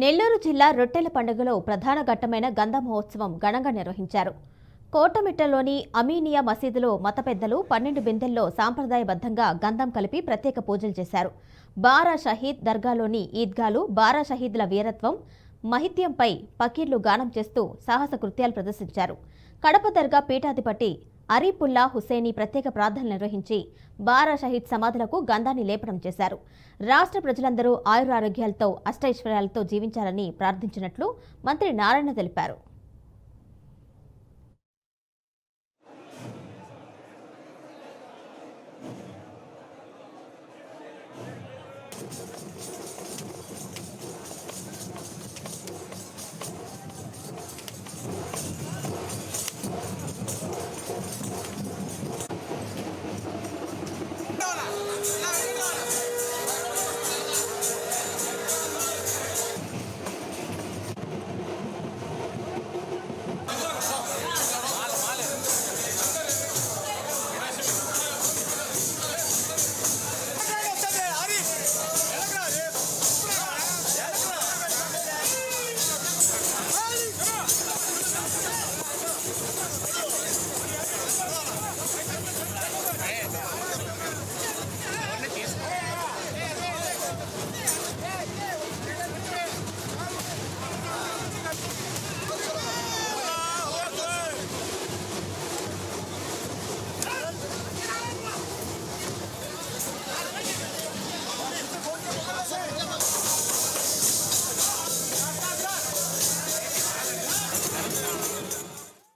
నెల్లూరు జిల్లా రొట్టెల పండుగలో ప్రధాన ఘట్టమైన గంధ మహోత్సవం ఘనంగా నిర్వహించారు. కోటమిట్టలోని అమీనియా మసీదులో మత పెద్దలు 12 బిందెల్లో సాంప్రదాయబద్ధంగా గంధం కలిపి ప్రత్యేక పూజలు చేశారు. బారా షహీద్ దర్గాలోని ఈద్గాలు బారా షహీద్ల వీరత్వం, మహిత్యంపై పకీర్లు గానం చేస్తూ సాహస కృత్యాలు ప్రదర్శించారు. కడప దర్గా పీఠాధిపతి అరీపుల్లా హుసేని ప్రత్యేక ప్రార్థనలు నిర్వహించి బారా షహీద్ సమాధులకు గంధాన్ని లేపనం చేశారు. రాష్ట్ర ప్రజలందరూ ఆయురారోగ్యాలతో అష్టైశ్వర్యాలతో జీవించాలని ప్రార్థించినట్లు మంత్రి నారాయణ తెలిపారు.